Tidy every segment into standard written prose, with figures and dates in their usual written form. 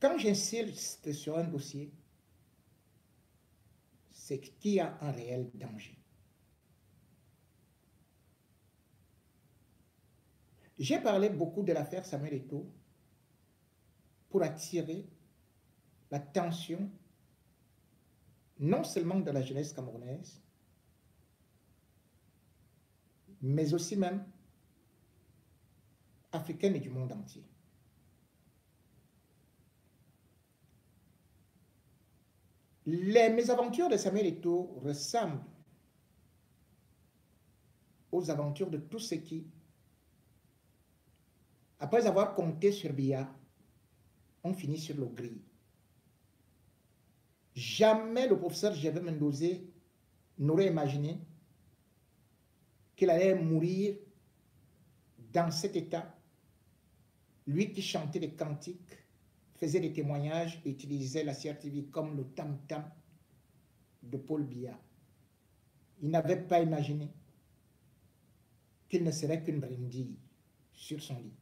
Quand j'insiste sur un dossier, c'est qu'il y a un réel danger. J'ai parlé beaucoup de l'affaire Samuel Eto'o pour attirer l'attention non seulement de la jeunesse camerounaise, mais aussi même africaine et du monde entier. Les mésaventures de Samuel Eto'o ressemblent aux aventures de tous ceux qui, après avoir compté sur Biya, ont fini sur le gris. Jamais le professeur Gervais Mendozé n'aurait imaginé qu'il allait mourir dans cet état. Lui qui chantait des cantiques, faisait des témoignages, utilisait la CRTV comme le tam-tam de Paul Biya. Il n'avait pas imaginé qu'il ne serait qu'une brindille sur son lit.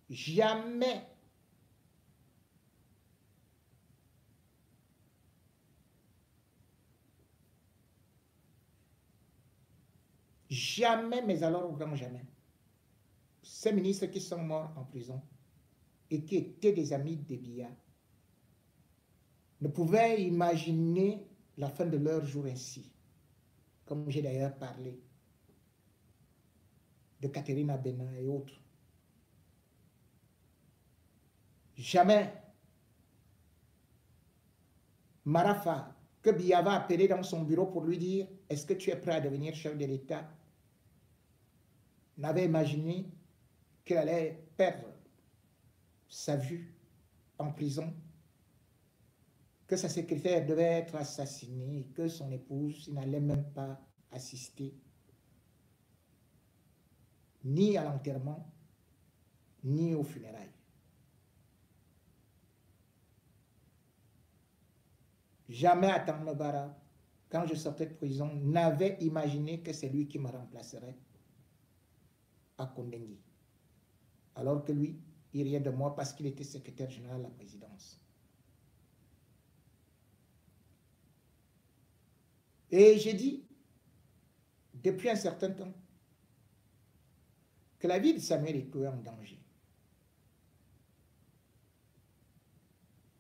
Jamais. Jamais, mais alors au grand jamais. Ces ministres qui sont morts en prison et qui étaient des amis de Biya ne pouvaient imaginer la fin de leur jour ainsi. Comme j'ai d'ailleurs parlé de Catherine Abena et autres. Jamais Marafa, que Biya va appeler dans son bureau pour lui dire « Est-ce que tu es prêt à devenir chef de l'État ?» n'avait imaginé qu'il allait perdre sa vue en prison, que sa secrétaire devait être assassinée, que son épouse n'allait même pas assister ni à l'enterrement, ni aux funérailles. Jamais Atang Nobara, quand je sortais de prison, n'avait imaginé que c'est lui qui me remplacerait à Kondengui. Alors que lui, il riait de moi parce qu'il était secrétaire général de la présidence. Et j'ai dit, depuis un certain temps, que la vie de Samuel Eto'o est en danger.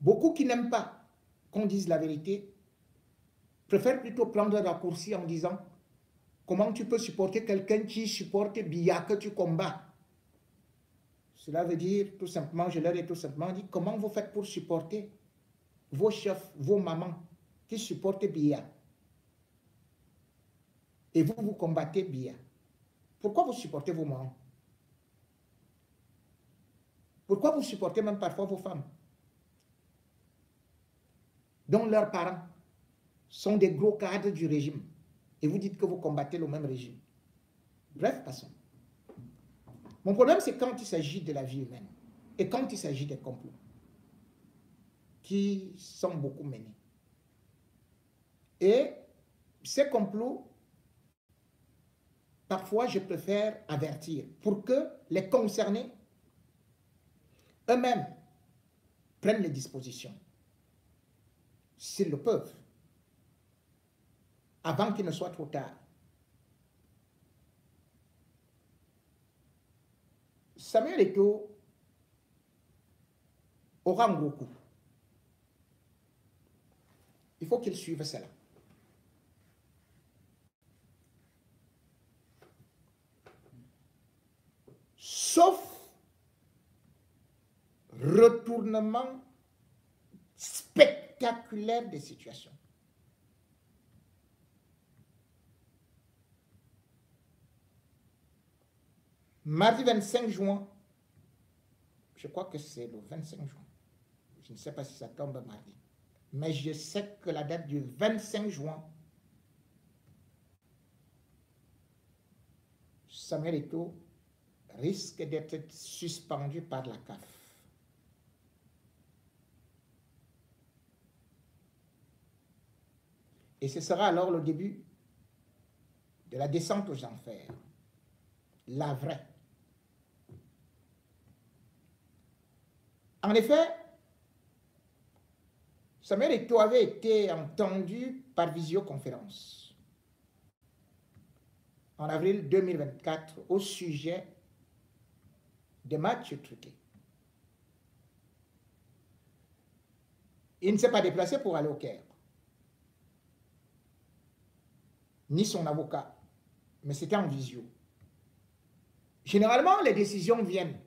Beaucoup qui n'aiment pas qu'on dise la vérité préfèrent plutôt prendre un raccourci en disant comment tu peux supporter quelqu'un qui supporte Biya que tu combats. Cela veut dire tout simplement, je leur ai tout simplement dit, comment vous faites pour supporter vos chefs, vos mamans qui supportent Biya et vous, vous combattez Biya. Pourquoi vous supportez vos mamans? Pourquoi vous supportez même parfois vos femmes dont leurs parents sont des gros cadres du régime et vous dites que vous combattez le même régime? Bref, passons. Mon problème, c'est quand il s'agit de la vie humaine et quand il s'agit des complots qui sont beaucoup menés. Et ces complots, parfois, je préfère avertir pour que les concernés eux-mêmes prennent les dispositions, s'ils le peuvent, avant qu'il ne soit trop tard. Samuel Eto'o aura un gros coup. Il faut qu'il suive cela. Sauf retournement spectaculaire des situations. Mardi 25 juin, je crois que c'est le 25 juin, je ne sais pas si ça tombe mardi, mais je sais que la date du 25 juin, Samuel Eto'o risque d'être suspendu par la CAF. Et ce sera alors le début de la descente aux enfers, la vraie. En effet, Samuel Eto'o avait été entendu par visioconférence en avril 2024 au sujet des matchs truqués. Il ne s'est pas déplacé pour aller au Caire, ni son avocat, mais c'était en visio. Généralement, les décisions viennent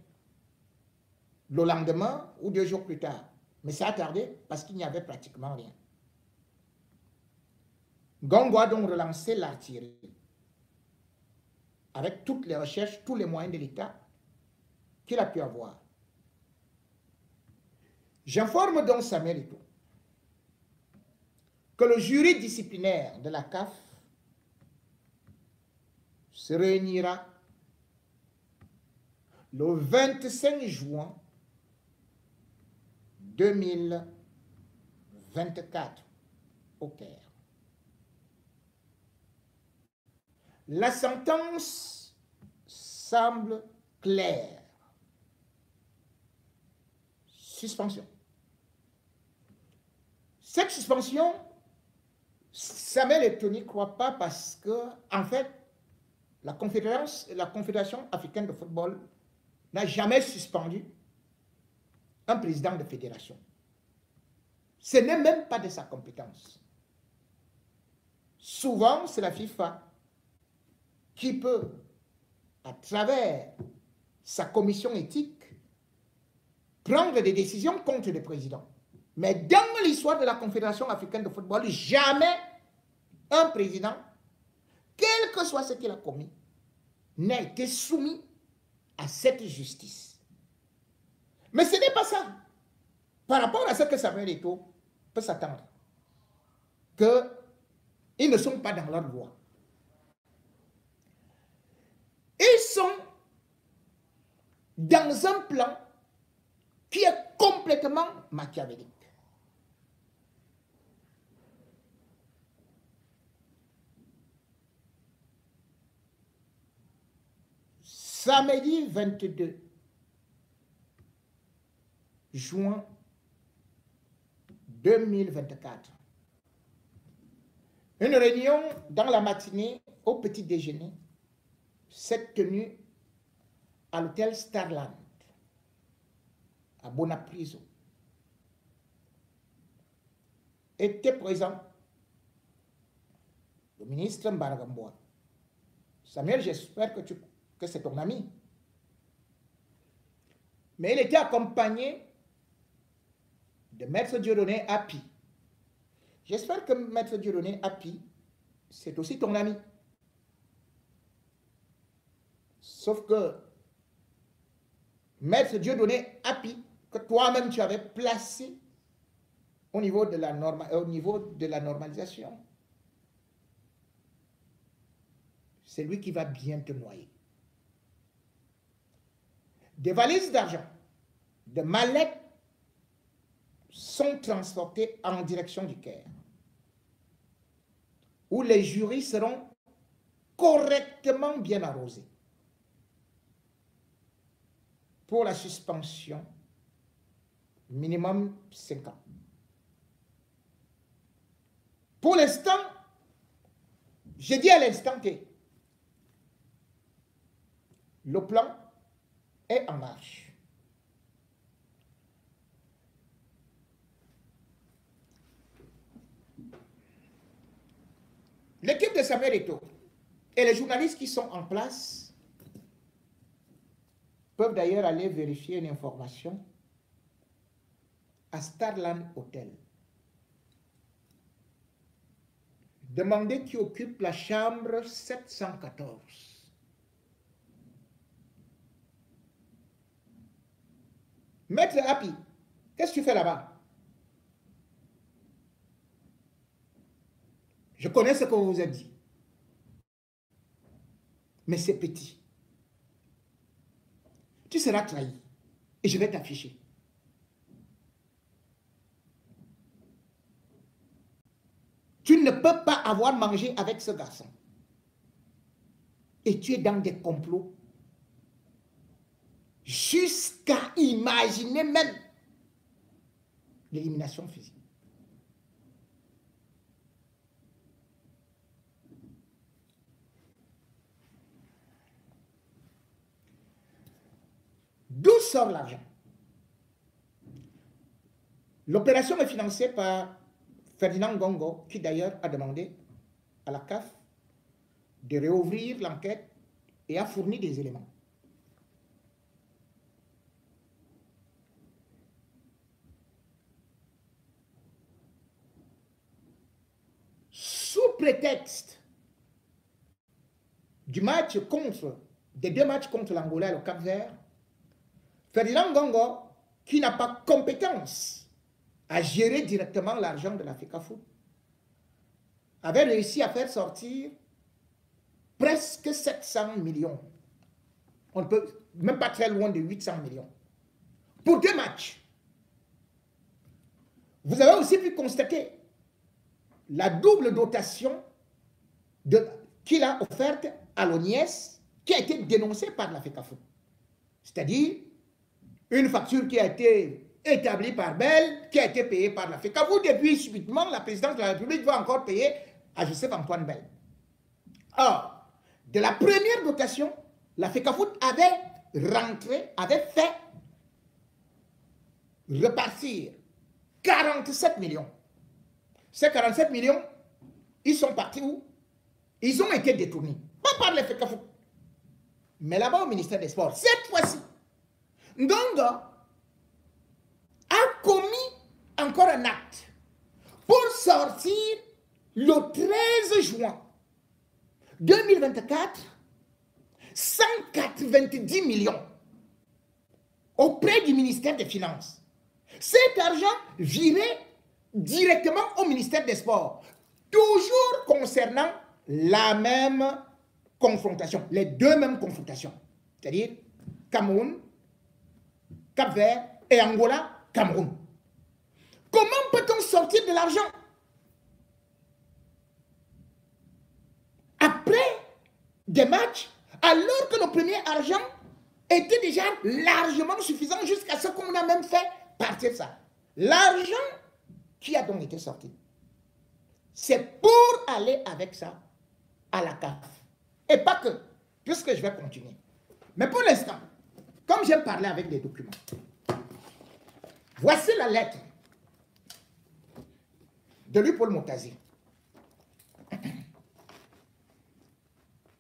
le lendemain ou 2 jours plus tard, mais ça a tardé parce qu'il n'y avait pratiquement rien. Gongo a donc relancé l'artillerie avec toutes les recherches, tous les moyens de l'État qu'il a pu avoir. J'informe donc Samuel Eto'o que le jury disciplinaire de la CAF se réunira le 25 juin 2024 au Caire. La sentence semble claire. Suspension. Cette suspension, Samuel Eto'o n'y croit pas parce que, en fait, la Confédération africaine de football n'a jamais suspendu un président de fédération. Ce n'est même pas de sa compétence. Souvent, c'est la FIFA qui peut, à travers sa commission éthique, prendre des décisions contre le président. Mais dans l'histoire de la Confédération africaine de football, jamais un président, quel que soit ce qu'il a commis, n'a été soumis à cette justice. Mais ce n'est pas ça. Par rapport à ce que Samuel Eto'o peut s'attendre, qu'ils ne sont pas dans leur loi. Ils sont dans un plan qui est complètement machiavélique. Samedi 22 juin 2024, une réunion dans la matinée au petit déjeuner s'est tenue à l'hôtel Starland à Bonapriso. Était présent le ministre Mbaragamboa. Samuel, j'espère que c'est ton ami. Mais il était accompagné de Maître Dieudonné Api. J'espère que Maître Dieudonné Api, c'est aussi ton ami. Sauf que Maître Dieudonné Api, que toi-même tu avais placé au niveau de la normalisation, c'est lui qui va bien te noyer. Des valises d'argent, de mallettes sont transportées en direction du Caire, où les jurys seront correctement bien arrosés pour la suspension minimum 5 ans. Pour l'instant, je dis à l'instant T, le plan est en marche. L'équipe de Samuel Eto'o et les journalistes qui sont en place peuvent d'ailleurs aller vérifier une information à Starland Hotel. Demandez qui occupe la chambre 714. Maître Api, qu'est-ce que tu fais là-bas? Je connais ce que vous vous êtes dit. Mais c'est petit. Tu seras trahi. Et je vais t'afficher. Tu ne peux pas avoir mangé avec ce garçon. Et tu es dans des complots. Jusqu'à imaginer même l'élimination physique. D'où sort l'argent? L'opération est financée par Ferdinand Ngongo, qui d'ailleurs a demandé à la CAF de réouvrir l'enquête et a fourni des éléments. Sous prétexte des deux matchs contre l'Angola et le Cap-Vert, Ferdinand Ngongo, qui n'a pas compétence à gérer directement l'argent de la FECAFOOT, avait réussi à faire sortir presque 700 millions. On ne peut même pas très loin de 800 millions. Pour 2 matchs. Vous avez aussi pu constater la double dotation qu'il a offerte à l'ONIS, qui a été dénoncée par la FECAFOOT. C'est-à-dire une facture qui a été établie par Bell, qui a été payée par la FECAFOOT, et puis subitement la présidence de la République va encore payer à Joseph Antoine Bell. Or, de la première dotation, la FECAFOOT avait fait repartir 47 millions. Ces 47 millions, ils sont partis où? Ils ont été détournés. Pas par la FECAFOOT, mais là-bas au ministère des Sports. Cette fois-ci, Ngongo a commis encore un acte pour sortir le 13 juin 2024 190 millions auprès du ministère des Finances. Cet argent virait directement au ministère des Sports, toujours concernant la même confrontation, les deux mêmes confrontations, c'est-à-dire Cameroun, Cap-Vert et Angola, Cameroun. Comment peut-on sortir de l'argent après des matchs, alors que le premier argent était déjà largement suffisant jusqu'à ce qu'on a même fait partir ça? L'argent qui a donc été sorti, c'est pour aller avec ça à la CAF. Et pas que, puisque je vais continuer. Mais pour l'instant, comme j'ai parlé avec des documents, voici la lettre de Louis-Paul Motazi.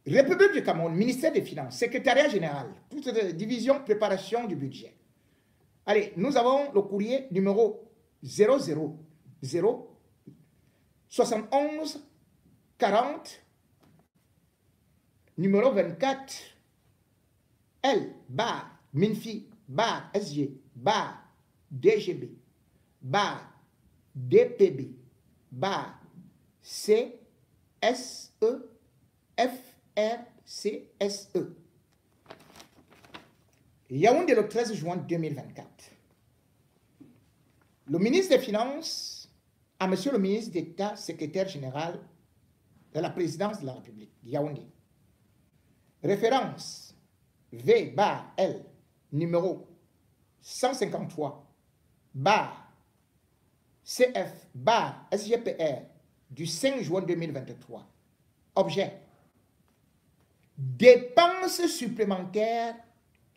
République du Cameroun, ministère des Finances, secrétariat général, toute division préparation du budget. Allez, nous avons le courrier numéro 000 71 40 numéro 24 L bar Minfi bar SG bar DGB bar DPB bar CSE FRCSE. Yaoundé le 13 juin 2024. Le ministre des Finances à monsieur le ministre d'État, secrétaire général de la présidence de la République, Yaoundé. Référence V/L numéro 153 CF SGPR du 5 juin 2023. Objet: dépenses supplémentaires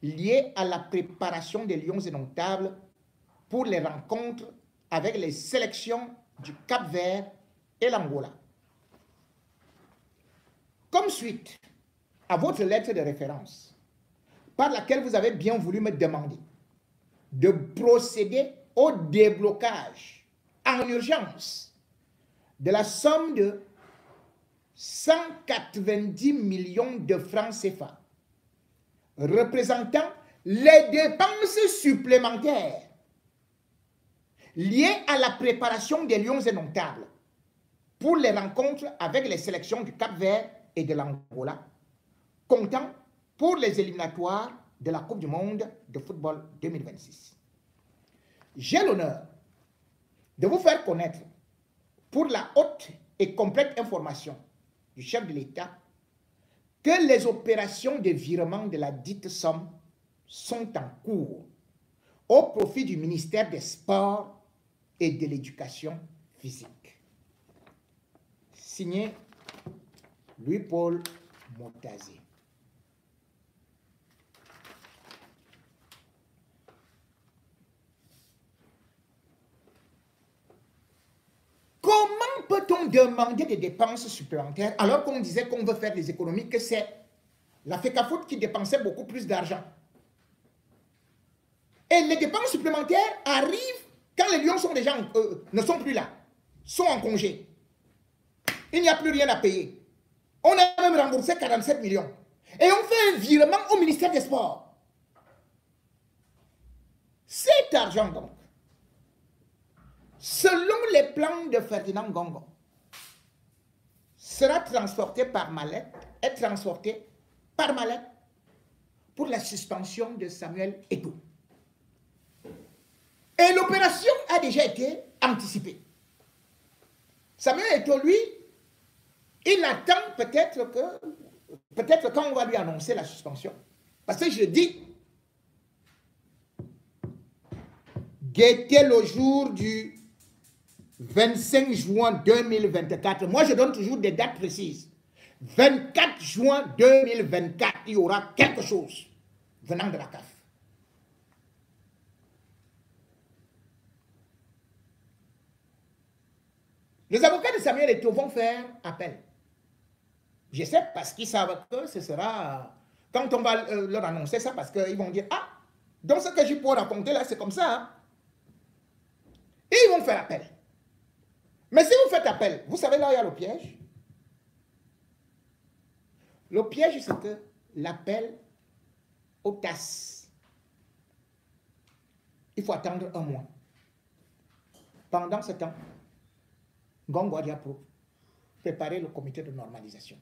liées à la préparation des lions indomptables pour les rencontres avec les sélections du Cap-Vert et l'Angola. Comme suite à votre lettre de référence, par laquelle vous avez bien voulu me demander de procéder au déblocage en urgence de la somme de 190 millions de francs CFA, représentant les dépenses supplémentaires liées à la préparation des lions indomptables pour les rencontres avec les sélections du Cap-Vert et de l'Angola, comptant pour les éliminatoires de la Coupe du Monde de football 2026. J'ai l'honneur de vous faire connaître, pour la haute et complète information du chef de l'État, que les opérations de virement de la dite somme sont en cours au profit du ministère des Sports et de l'Éducation physique. Signé Louis-Paul Motazi. on demandait des dépenses supplémentaires alors qu'on disait qu'on veut faire des économies, que c'est la FECAFOOT qui dépensait beaucoup plus d'argent. Et les dépenses supplémentaires arrivent quand les lions sont déjà ne sont plus là, sont en congé. Il n'y a plus rien à payer. On a même remboursé 47 millions. Et on fait un virement au ministère des Sports. Cet argent, donc, selon les plans de Ferdinand Ngongo, sera transporté par mallette, est transporté par mallette pour la suspension de Samuel Eto'o. Et l'opération a déjà été anticipée. Samuel Eto'o, lui, il attend peut-être quand on va lui annoncer la suspension. Parce que je dis, guettez le jour du 25 juin 2024. Moi, je donne toujours des dates précises. 24 juin 2024, il y aura quelque chose venant de la CAF. Les avocats de Samuel Eto'o vont faire appel. Je sais parce qu'ils savent que ce sera... Quand on va leur annoncer ça, parce qu'ils vont dire, ah, donc ce que je peux raconter là, c'est comme ça. Hein? Et ils vont faire appel. Mais si vous faites appel, vous savez là où il y a le piège? Le piège, c'est que l'appel au TAS, il faut attendre un mois. Pendant ce temps, Ngongo a déjà préparé le comité de normalisation.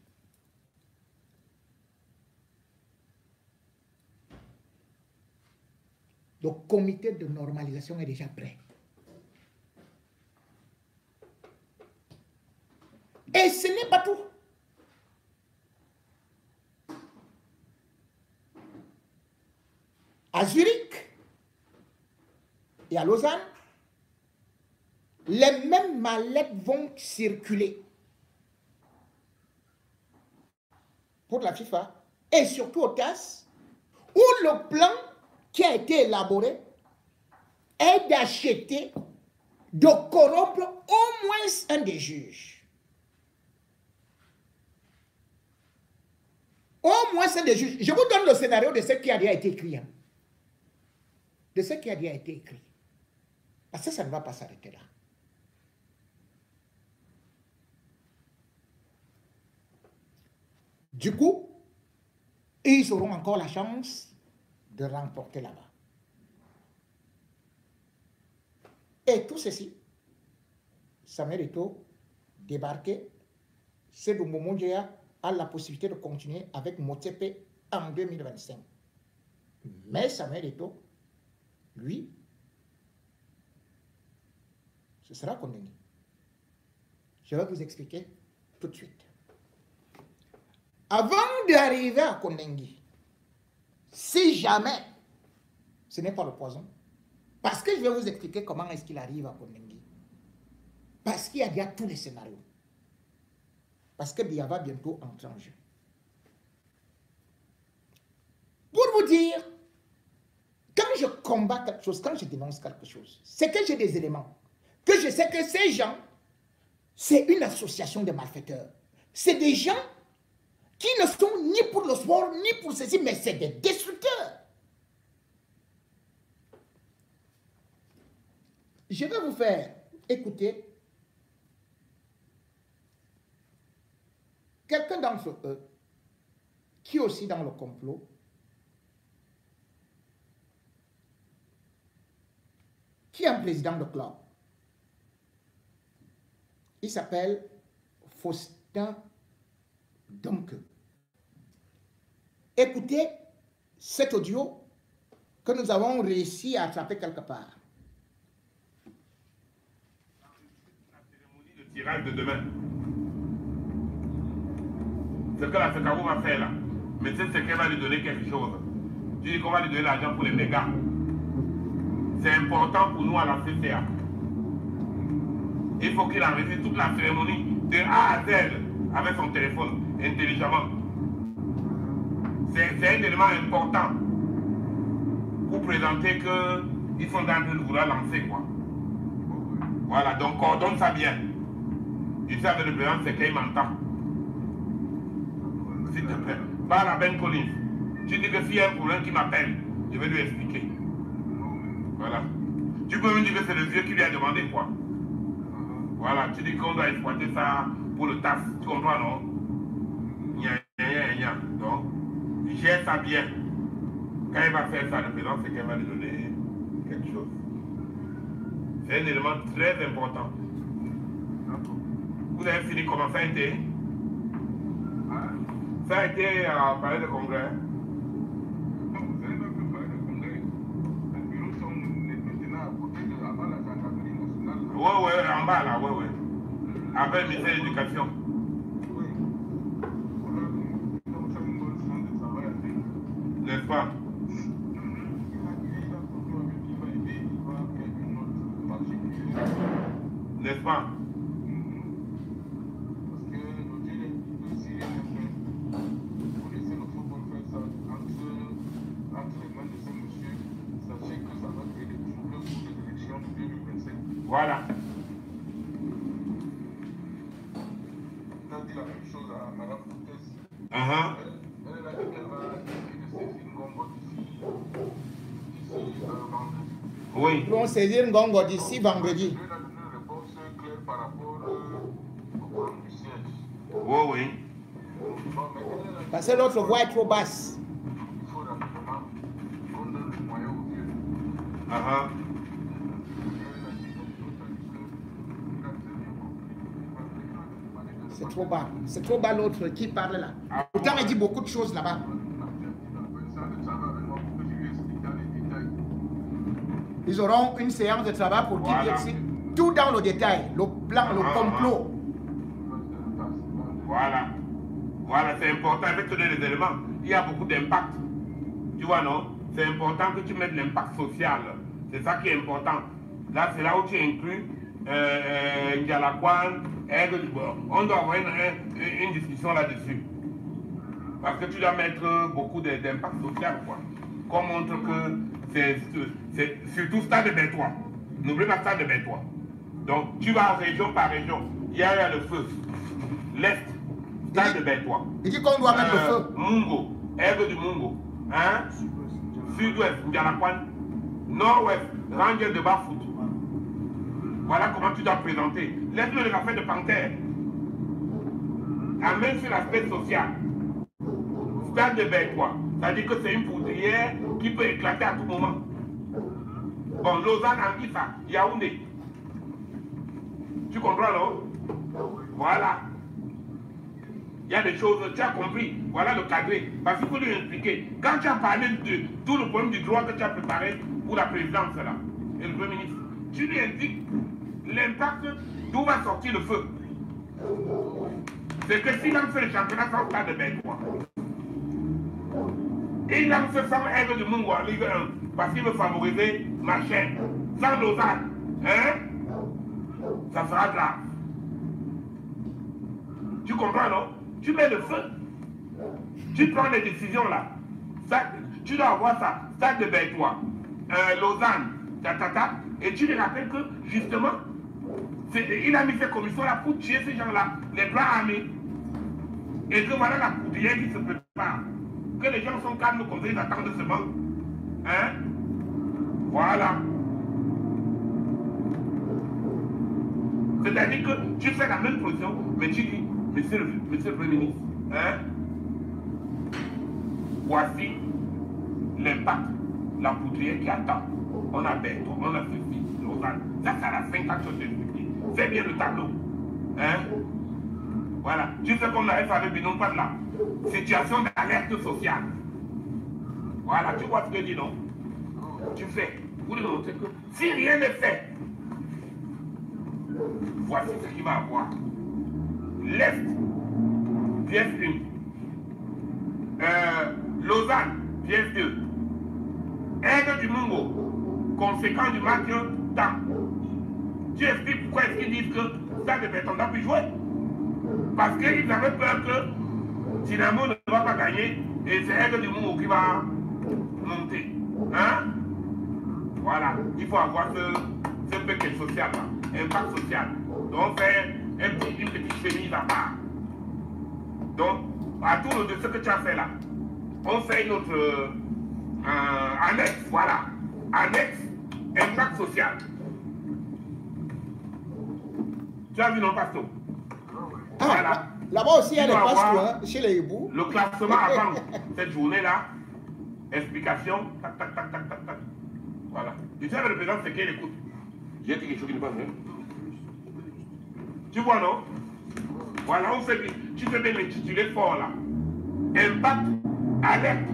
Le comité de normalisation est déjà prêt. Et ce n'est pas tout. À Zurich et à Lausanne, les mêmes mallettes vont circuler pour la FIFA et surtout au TAS, où le plan qui a été élaboré est d'acheter, de corrompre au moins un des juges. Au moins un des juges. Je vous donne le scénario de ce qui a déjà été écrit. Hein. De ce qui a déjà été écrit. Parce que ça ne va pas s'arrêter là. Du coup, ils auront encore la chance de remporter là-bas. Et tout ceci, Samuel Eto'o débarqué, Sédou Momonjea a la possibilité de continuer avec Motsepe en 2025. Mais Samuel Eto'o, lui, ce sera condamné. Je vais vous expliquer tout de suite. Avant d'arriver à Kondengi, si jamais ce n'est pas le poison, parce que je vais vous expliquer comment est-ce qu'il arrive à Kondengi. Parce qu'il y a déjà tous les scénarios. Parce que Biya va bientôt entrer en jeu. Pour vous dire, quand je combats quelque chose, quand je dénonce quelque chose, c'est que j'ai des éléments, que je sais que ces gens, c'est une association de malfaiteurs. C'est des gens qui ne sont ni pour le sport, ni pour ceci, mais c'est des destructeurs. Je vais vous faire écouter quelqu'un d'entre eux qui est aussi dans le complot, qui est un président de club. Il s'appelle Faustin Domke. Écoutez cet audio que nous avons réussi à attraper quelque part. La cérémonie de tirage de demain. Ce que la FECAFOOT va faire là, mais c'est qu'elle va lui donner quelque chose. Tu dis qu'on va lui donner l'argent pour les mégas. C'est important pour nous à la CCA. Il faut qu'il enregistre toute la cérémonie de A à Z avec son téléphone intelligemment. C'est un élément important pour présenter qu'ils sont dans train de vouloir lancer quoi. Voilà, donc coordonne ça bien. Ici avec le président, c'est qu'il m'entend. S'il te plaît. Parle à Ben Collins. Tu dis que s'il y a un problème qui m'appelle, je vais lui expliquer. Voilà. Tu peux me dire que c'est le vieux qui lui a demandé quoi. Voilà, tu dis qu'on doit exploiter ça pour le taf. Tu comprends, non? Donc, gère ça bien. Quand il va faire ça, le président, c'est qu'il va lui donner quelque chose. C'est un élément très important. Vous avez fini comment ça a été? Ça a été à parler de congrès. Non, vous n'avez même pas parlé de congrès. Les bureaux sont maintenant à côté de la gendarmerie nationale. Oui, en bas là, oui. Avec le ministère de l'Éducation. Oui. On a une bonne séance de travail à faire. N'est-ce pas? N'est-ce pas? Voilà. On a dit la même chose à Mme Coutès. Elle a dit qu'elle va saisir Ngongo d'ici vendredi. Oui. Ils vont saisir Ngongo d'ici vendredi. Elle a donné une réponse claire par rapport au programme du siège. Oui. Bon, mais elle a dit Parce que l'autre voix est trop basse. qu'il faut rapidement qu'on donne les moyens aux vieux. C'est trop bas. C'est trop bas l'autre qui parle là. Pourtant, il dit beaucoup de choses là-bas. Ils auront une séance de travail pour qu'il explique tout dans le détail, le plan, le complot. Voilà, c'est important. Je vais te donner les éléments. Il y a beaucoup d'impact. Tu vois, non? C'est important que tu mettes l'impact social. C'est ça qui est important. Là, c'est là où tu inclus Ndialakwan. On doit avoir une discussion là-dessus. Parce que tu dois mettre beaucoup d'impact social, quoi. Qu'on montre que c'est surtout Stade de Bertois. N'oublie pas Stade de Bertois. Donc, tu vas région par région. Il y a le feu. L'Est, Stade de Bertois. Il dit qu'on doit mettre le feu. Mungo, Aigle du Mungo. Hein? Sud-Ouest, Ndialakwan. Nord-Ouest, Ranger de Bafout. Voilà comment tu dois présenter. Laisse-le le café de Panthère. Amène sur l'aspect social. Stade de Bertois. C'est-à-dire que c'est une poudrière qui peut éclater à tout moment. Bon, Lausanne, Anguissa, Yaoundé. Tu comprends, non? Voilà. Il y a des choses, tu as compris. Voilà le cadré. Parce qu'il faut lui expliquer. Quand tu as parlé de tout le problème du droit que tu as préparé pour la présidence, là, et le Premier ministre, tu lui indiques l'impact d'où va sortir le feu. C'est que s'il a fait le championnat sans Stade de Bertois, et il a fait sans Aigle de Mungo en Ligue 1, parce qu'il veut favoriser ma chaîne, sans Lausanne, hein? Ça sera grave. Tu comprends, non? Tu mets le feu. Tu prends les décisions là. Ça, tu dois avoir ça. Stade de Bertois, Lausanne, et tu lui rappelles que, justement, il a mis ces commissions-là pour tuer ces gens-là, les bras armés. Et que voilà la poudrière qui se prépare. Que les gens sont calmes comme ça, ils attendent seulement. Hein? Voilà. C'est-à-dire que tu fais la même position, mais tu dis, monsieur le Premier ministre, hein? Voici l'impact, la poudrière qui attend. On a Bertois, on a ceci, Lausanne. Ça, c'est à la fin quand tu t'expliques. Fais bien le tableau. Hein? Voilà. Tu sais comme la FAV Binon pas de là. Situation d'alerte sociale. Voilà, tu vois ce que je dis, non? Tu fais. Vous lui montrez que si rien n'est fait, voici ce qu'il va avoir. L'Est, pièce 1. Lausanne, pièce 2. Aigle du Mungo, conséquent du match temps. Tu expliques pourquoi est-ce qu'ils disent que Stade de Bertois n'a pu jouer. Parce qu'ils avaient peur que Dynamo ne va pas gagner et c'est Aigle du Mungo qui va monter. Hein? Voilà, il faut avoir ce paquet social, là, impact social. Donc, une petite chemise à part. Donc, à tout de ce que tu as fait là, on fait une autre annexe, voilà. Annexe, impact social. Tu as vu, non, Pasto? Ah, voilà. Là-bas aussi, il y a des pastos, hein, chez les hiboux. Le classement avant cette journée-là, explication, tac, tac, tac, tac, tac, tac. Voilà. Tu sais, le président, c'est qu'il écoute. J'ai dit quelque chose qui ne passe pas. Tu vois, non? Voilà, on fait, tu fais bien l'intitulé fort là. Impact, alerte.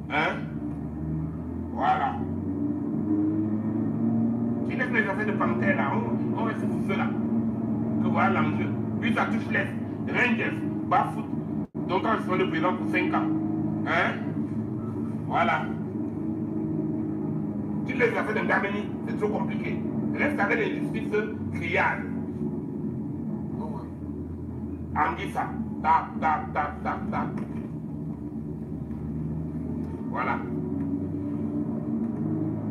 Hein? Voilà. Tu laisses les affaires de panthère là, on reste sur cela. Que voilà l'enjeu. Puis ça touche l'Est. Rangers, Bafoot. Donc quand je serai le président pour 5 ans. Hein? Voilà. Tu laisses les affaires de Ndameni, c'est trop compliqué. Reste avec les justices criardes. Anguissa. Tap, tap, tap, tap, tap. Voilà.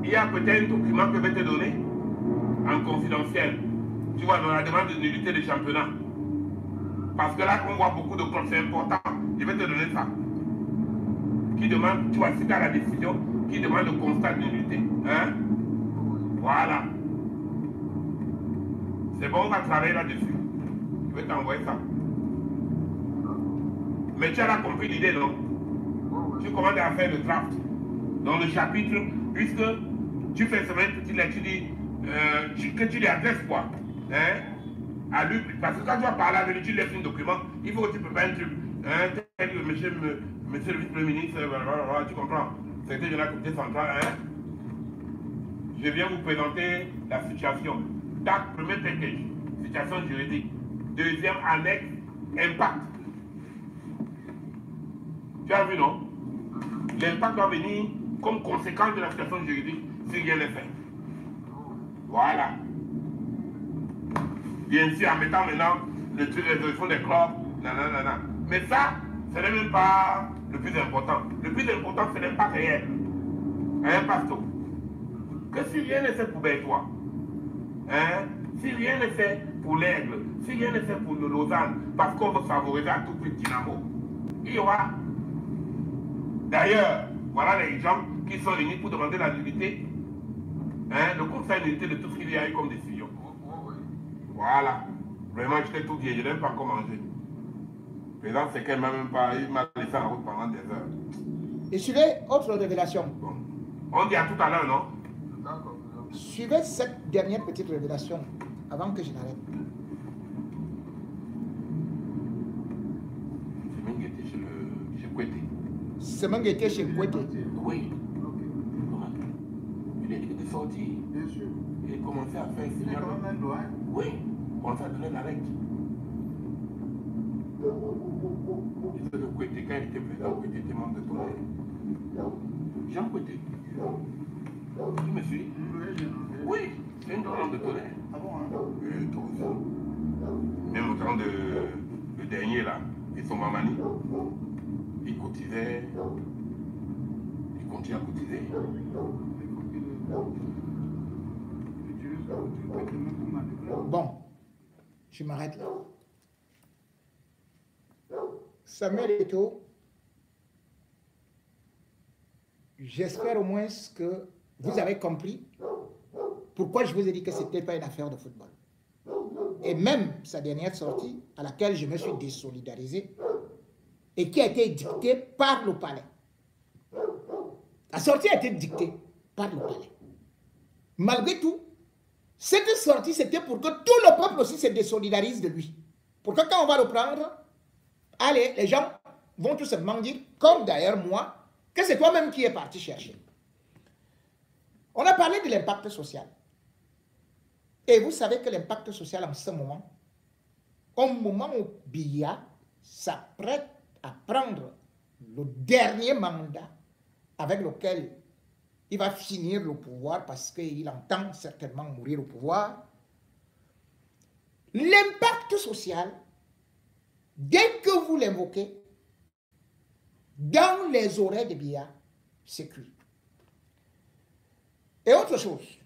Il y a peut-être un document que je vais te donner en confidentiel. Tu vois, dans la demande de nullité de championnat. Parce que là, on voit beaucoup de clubs, c'est important. Je vais te donner ça. Qui demande, tu vois, si tu as la décision, qui demande le constat de nullité. Hein? Voilà. C'est bon, on va travailler là-dessus. Je vais t'envoyer ça. Mais tu as là compris l'idée, non? Tu commandes à faire le draft. Dans le chapitre, puisque tu fais semaine petite là, tu dis que tu lui adresses quoi? Hein? À lui, parce que quand tu vas parler avec lui, tu laisses un document, il faut que tu prépares un truc. Hein? Monsieur le vice-premier ministre, tu comprends? C'était de la comité centrale. Hein? Je viens vous présenter la situation. DAC, premier package, situation juridique. Deuxième annexe, impact. Tu as vu, non? L'impact doit venir comme conséquence de la situation juridique si rien n'est fait. Voilà. Bien sûr, en mettant maintenant le truc de résolution des clubs, nanana. Mais ça, ce n'est même pas le plus important. Le plus important, c'est l'impact réel. Hein, Pasto? Que si rien n'est fait pour Bertois, hein, si rien n'est fait pour l'Aigle, si rien n'est fait pour le Lausanne, parce qu'on veut favoriser à tout prix Dynamo, il y aura. D'ailleurs, voilà les gens qui sont réunis pour demander la nullité. Hein, le conseil nullité de tout ce qu'il y a eu comme décision. Voilà. Vraiment, j'étais tout dit, je n'ai même pas encore mangé. Le président, c'est qu'elle m'a même pas, il m'a laissé en route pendant des heures. Et suivez autre révélation. Bon. On dit à tout à l'heure, non? Suivez cette dernière petite révélation avant que je n'arrête. C'est même qui était chez Kouété. C'est même qui était chez Kouété. Oui. Il est sorti. Bien sûr. Il a commencé à faire un signal. Oui. Il a commencé à donner la règle. Il disait que Kouété, quand il était président, Kouété était membre de Tonnerre. Jean Kouété. Tu me suis? Oui, c'est un membre de Tonnerre. Ah bon, hein? Même au temps de le dernier là, et son mamani, il cotisait, il continue à cotiser. Bon, je m'arrête là. Samuel Eto'o, j'espère au moins que vous avez compris pourquoi je vous ai dit que ce n'était pas une affaire de football. Et même sa dernière sortie, à laquelle je me suis désolidarisé, et qui a été dictée par le palais. La sortie a été dictée par le palais. Malgré tout, cette sortie, c'était pour que tout le peuple aussi se désolidarise de lui. Pour que quand on va le prendre, allez, les gens vont tout simplement dire, comme d'ailleurs moi, que c'est toi-même qui es parti chercher. On a parlé de l'impact social. Et vous savez que l'impact social en ce moment, au moment où Biya s'apprête à prendre le dernier mandat avec lequel il va finir le pouvoir parce qu'il entend certainement mourir au pouvoir, l'impact social, dès que vous l'invoquez, dans les oreilles de Biya, c'est cuit. Et autre chose,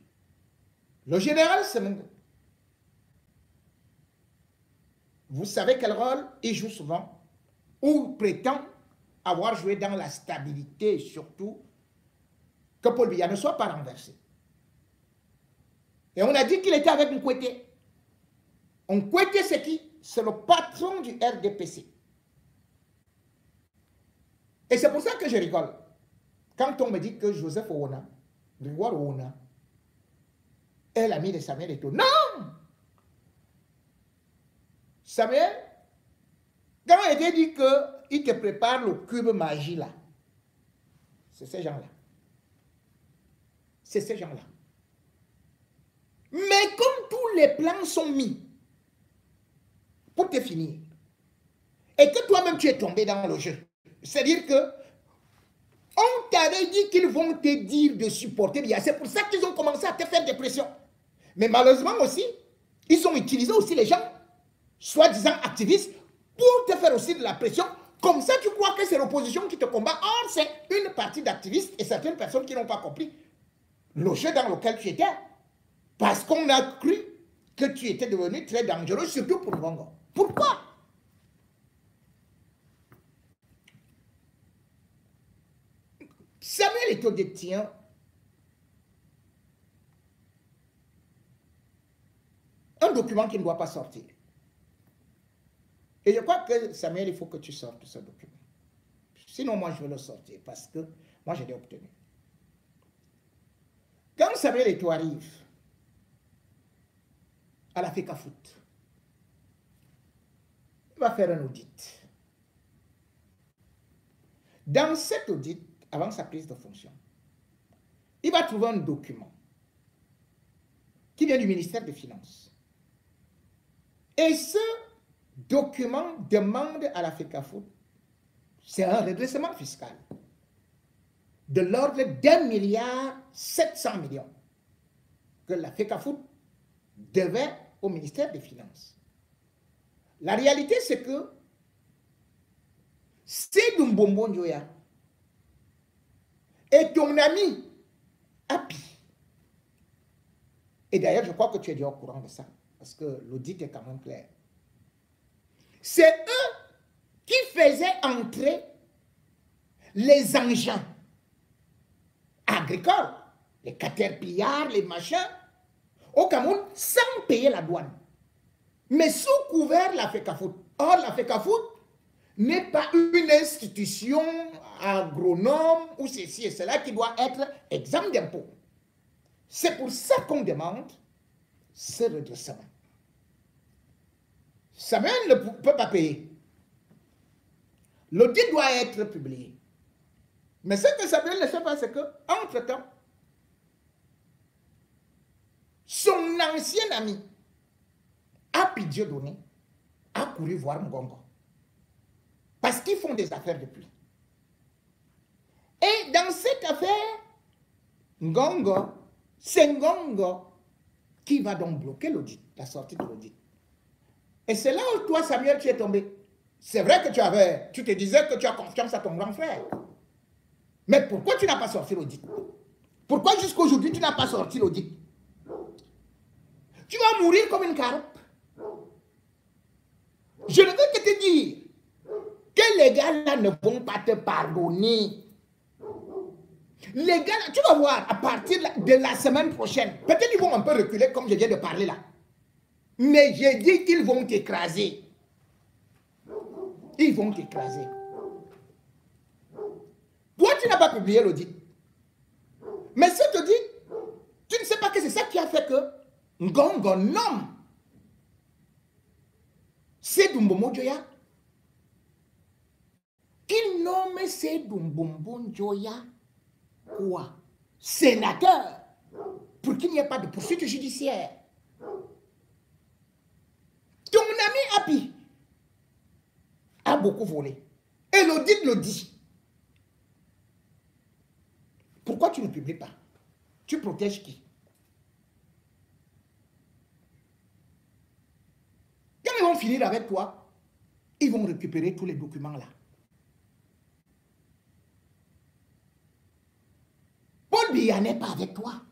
le général Semengo, vous savez quel rôle il joue souvent, ou prétend avoir joué dans la stabilité, surtout, que Paul Biya ne soit pas renversé. Et on a dit qu'il était avec Nkwete. Nkwete, c'est qui? C'est le patron du RDPC. Et c'est pour ça que je rigole. Quand on me dit que Joseph Owona, Grégoire Owona, est l'ami de Samuel Eto'o. Non! Samuel, quand on était dit qu'il te prépare le cube magie là, c'est ces gens-là. C'est ces gens-là. Mais comme tous les plans sont mis pour te finir, et que toi-même tu es tombé dans le jeu, c'est-à-dire que on t'avait dit qu'ils vont te dire de supporter bien. C'est pour ça qu'ils ont commencé à te faire des pressions. Mais malheureusement aussi, ils ont utilisé aussi les gens, soi-disant activistes, pour te faire aussi de la pression. Comme ça, tu crois que c'est l'opposition qui te combat. Or, c'est une partie d'activistes et certaines personnes qui n'ont pas compris le jeu dans lequel tu étais. Parce qu'on a cru que tu étais devenu très dangereux, surtout pour Ngongo. Pourquoi? Samuel Eto'o détient un document qui ne doit pas sortir. Et je crois que, Samuel, il faut que tu sortes ce document. Sinon, moi, je vais le sortir parce que moi, je l'ai obtenu. Quand Samuel Eto'o arrive à la FECAFOOT, il va faire un audit. Dans cet audit, avant sa prise de fonction, il va trouver un document qui vient du ministère des Finances. Et ce document demande à la FECAFOOT, c'est un redressement fiscal de l'ordre d'1,7 milliard que la FECAFOOT devait au ministère des Finances. La réalité, c'est que Seydou Mbombo Njoya et ton ami Api. Et d'ailleurs, je crois que tu es déjà au courant de ça, parce que l'audit est quand même clair. C'est eux qui faisaient entrer les engins agricoles, les caterpillars, les machins, au Cameroun, sans payer la douane. Mais sous couvert la FECAFOOT. Or, la FECAFOOT n'est pas une institution agronome ou ceci et cela qui doit être exempt d'impôts. C'est pour ça qu'on demande ce redressement. Samuel ne peut pas payer. L'audit doit être publié. Mais ce que Samuel ne sait pas, c'est qu'entre-temps, son ancien ami, Api Dieudonné, a couru voir Ngongo. Parce qu'ils font des affaires depuis. Et dans cette affaire, Ngongo, c'est Ngongo qui va donc bloquer l'audit, la sortie de l'audit. Et c'est là où toi, Samuel, tu es tombé. C'est vrai que tu te disais que tu as confiance à ton grand frère. Mais pourquoi tu n'as pas sorti l'audit? Pourquoi jusqu'à aujourd'hui tu n'as pas sorti l'audit? Tu vas mourir comme une carotte. Je ne veux que te dire que les gars-là ne vont pas te pardonner. Les gars, tu vas voir, à partir de la semaine prochaine, peut-être qu'ils vont un peu reculer comme je viens de parler là. Mais j'ai dit qu'ils vont t'écraser. Ils vont t'écraser. Toi, tu n'as pas publié l'audit. Mais si tu dis, tu ne sais pas que c'est ça qui a fait que Ngongo nomme Seydou Mbombo Njoya. Il nomme Seydou Mbombo Njoya quoi? Sénateur. Pour qu'il n'y ait pas de poursuite judiciaire. Ton ami Api a beaucoup volé. Et l'audit le dit. Pourquoi tu ne publies pas? Tu protèges qui? Quand ils vont finir avec toi, ils vont récupérer tous les documents là. Paul Biya n'est pas avec toi.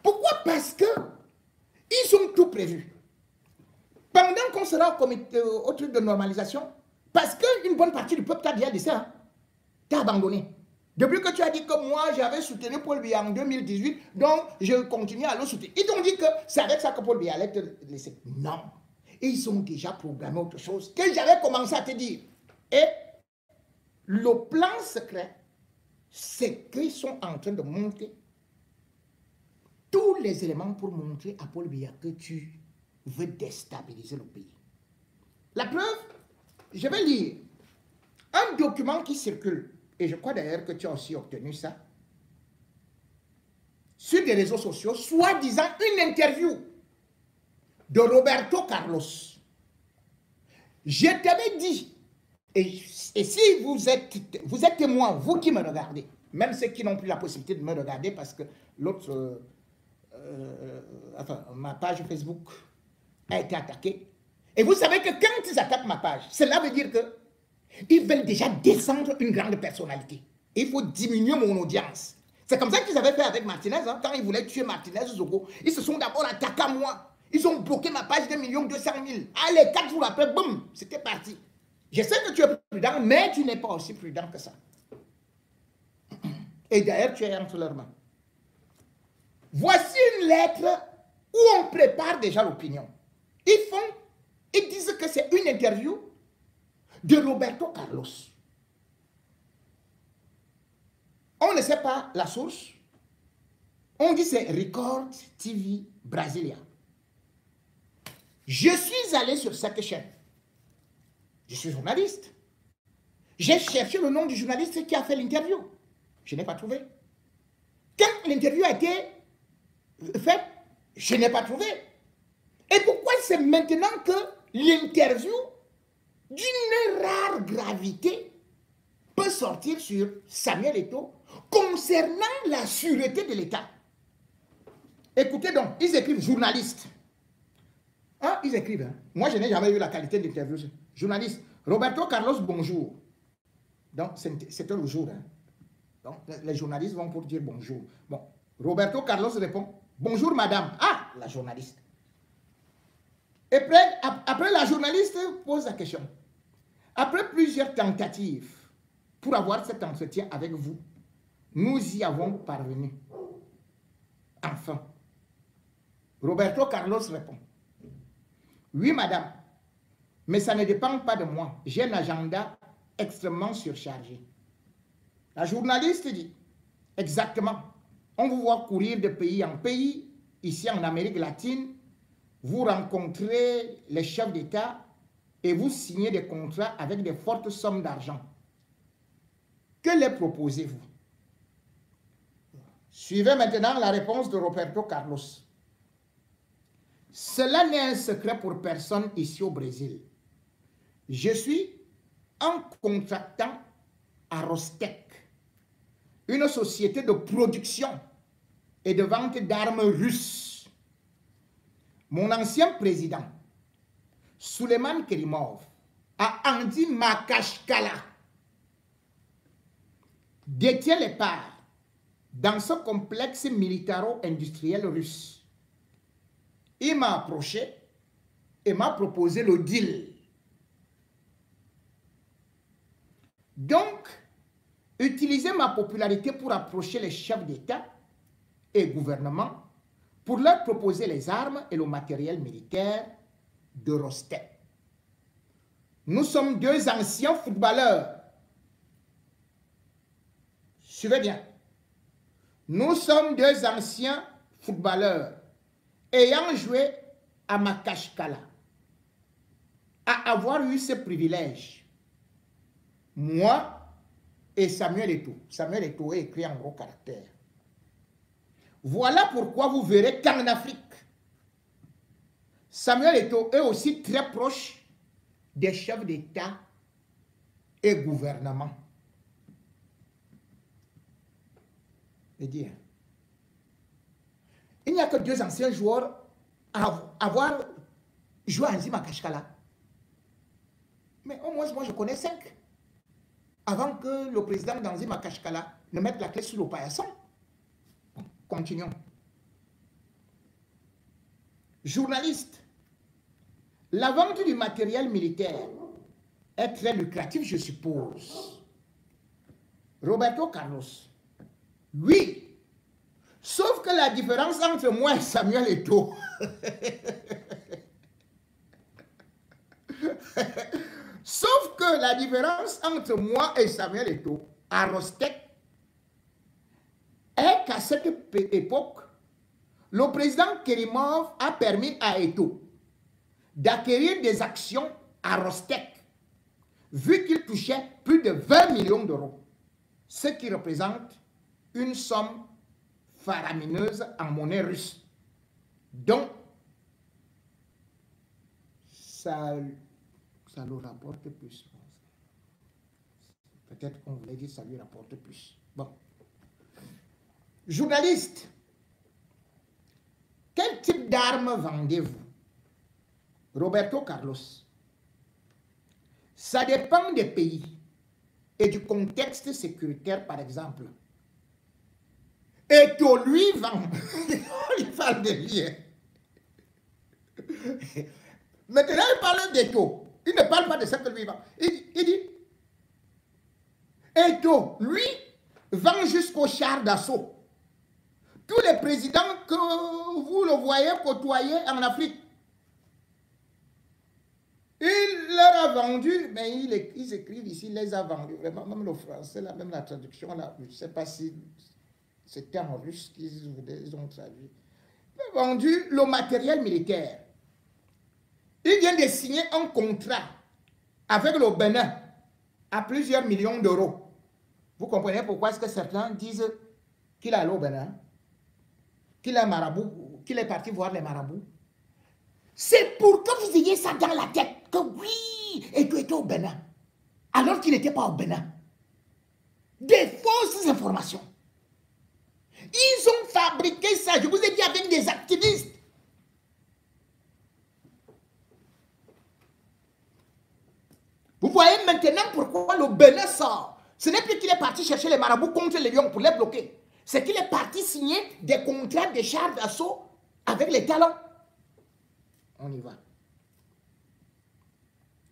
Pourquoi? Parce que ils ont tout prévu. Pendant qu'on sera au truc de normalisation, parce qu'une bonne partie du peuple t'a déjà dit ça, t'as abandonné. Depuis que tu as dit que moi, j'avais soutenu Paul Biya en 2018, donc je continue à le soutenir. Ils t'ont dit que c'est avec ça que Paul Biya allait te laisser. Non. Ils ont déjà programmé autre chose que j'avais commencé à te dire. Et le plan secret, c'est qu'ils sont en train de monter tous les éléments pour montrer à Paul Biya que tu veux déstabiliser le pays. La preuve, je vais lire un document qui circule, et je crois d'ailleurs que tu as aussi obtenu ça, sur des réseaux sociaux, soi-disant une interview de Roberto Carlos. Je t'avais dit, et si vous êtes témoin, vous qui me regardez, même ceux qui n'ont plus la possibilité de me regarder parce que l'autre, enfin, ma page Facebook a été attaquée. Et vous savez que quand ils attaquent ma page, cela veut dire que ils veulent déjà descendre une grande personnalité. Il faut diminuer mon audience. C'est comme ça qu'ils avaient fait avec Martinez, hein, quand ils voulaient tuer Martinez Zogo. Ils se sont d'abord attaqués à moi. Ils ont bloqué ma page de 1 200 000. Allez, 4 jours après, boum, c'était parti. Je sais que tu es prudent, mais tu n'es pas aussi prudent que ça. Et d'ailleurs, tu es entre leurs mains. Voici une lettre où on prépare déjà l'opinion. Ils disent que c'est une interview de Roberto Carlos. On ne sait pas la source. On dit c'est Record TV Brasilia. Je suis allé sur cette chaîne. Je suis journaliste. J'ai cherché le nom du journaliste qui a fait l'interview. Je n'ai pas trouvé. Quand l'interview a été faite, je n'ai pas trouvé. Et pourquoi c'est maintenant que l'interview d'une rare gravité peut sortir sur Samuel Eto'o concernant la sûreté de l'État? Écoutez donc, ils écrivent journaliste. Ah, ils écrivent. Hein. Moi, je n'ai jamais eu la qualité d'interview. Journaliste. Roberto Carlos, bonjour. Donc, c'était le jour. Hein. Donc, les journalistes vont pour dire bonjour. Bon, Roberto Carlos répond, bonjour madame. Ah, la journaliste. Et après, la journaliste pose la question. Après plusieurs tentatives pour avoir cet entretien avec vous, nous y avons parvenu. Enfin. Roberto Carlos répond. Oui, madame, mais ça ne dépend pas de moi. J'ai un agenda extrêmement surchargé. La journaliste dit, exactement, on vous voit courir de pays en pays, ici en Amérique latine, vous rencontrez les chefs d'État et vous signez des contrats avec de fortes sommes d'argent. Que les proposez-vous? Suivez maintenant la réponse de Roberto Carlos. Cela n'est un secret pour personne ici au Brésil. Je suis un contractant à Rostec, une société de production et de vente d'armes russes. Mon ancien président, Souleymane Kerimov, à Andi Makashkala, détient les parts dans ce complexe militaro-industriel russe. Il m'a approché et m'a proposé le deal. Donc, utiliser ma popularité pour approcher les chefs d'État et gouvernement pour leur proposer les armes et le matériel militaire de Rostec. Nous sommes deux anciens footballeurs. Suivez bien. Nous sommes deux anciens footballeurs ayant joué à Makashkala, à avoir eu ce privilège. Moi et Samuel Eto'o. Samuel Eto'o est écrit en gros caractères. Voilà pourquoi vous verrez qu'en Afrique, Samuel Eto'o est aussi très proche des chefs d'État et gouvernement. Et dire, il n'y a que deux anciens joueurs à avoir joué à Andi Makashkala. Mais au moins, moi, je connais 5. Avant que le président d'Andi Makashkala ne mette la clé sur le paillasson. Bon, continuons. Journaliste. La vente du matériel militaire est très lucrative, je suppose. Roberto Carlos. Oui. Sauf que la différence entre moi et Samuel Eto'o, sauf que la différence entre moi et Samuel Eto'o à Rostec est qu'à cette époque, le président Kerimov a permis à Eto'o d'acquérir des actions à Rostec, vu qu'il touchait plus de 20 millions d'euros, ce qui représente une somme faramineuse en monnaie russe. Donc, ça le rapporte plus. Peut-être qu'on voulait dire que ça lui rapporte plus. Bon. Journaliste, quel type d'armes vendez-vous? Roberto Carlos. Ça dépend des pays et du contexte sécuritaire, par exemple. Eto'o, lui, vend. Il parle de lui. Maintenant, il parle d'Eto'o. Il ne parle pas de ce que lui vend. Il dit, Eto'o, lui, vend jusqu'au char d'assaut. Tous les présidents que vous le voyez côtoyer en Afrique, il leur a vendu, mais ils écrivent ici, il les a vendus. Vraiment, même le français, là, même la traduction, là, je ne sais pas si c'était en russe qu'ils ont traduit. Il a vendu le matériel militaire. Il vient de signer un contrat avec le Bénin à plusieurs millions d'euros. Vous comprenez pourquoi est-ce que certains disent qu'il est allé au Bénin, qu'il est marabout, qu'il est parti voir les marabouts? C'est pour que vous ayez ça dans la tête, que oui, Eto'o était au Bénin, alors qu'il n'était pas au Bénin. Des fausses informations. Ils ont fabriqué ça, je vous ai dit, avec des activistes. Vous voyez maintenant pourquoi le Bénin sort. Ce n'est plus qu'il est parti chercher les marabouts contre les lions pour les bloquer. C'est qu'il est parti signer des contrats de chars d'assaut avec les talents. On y va.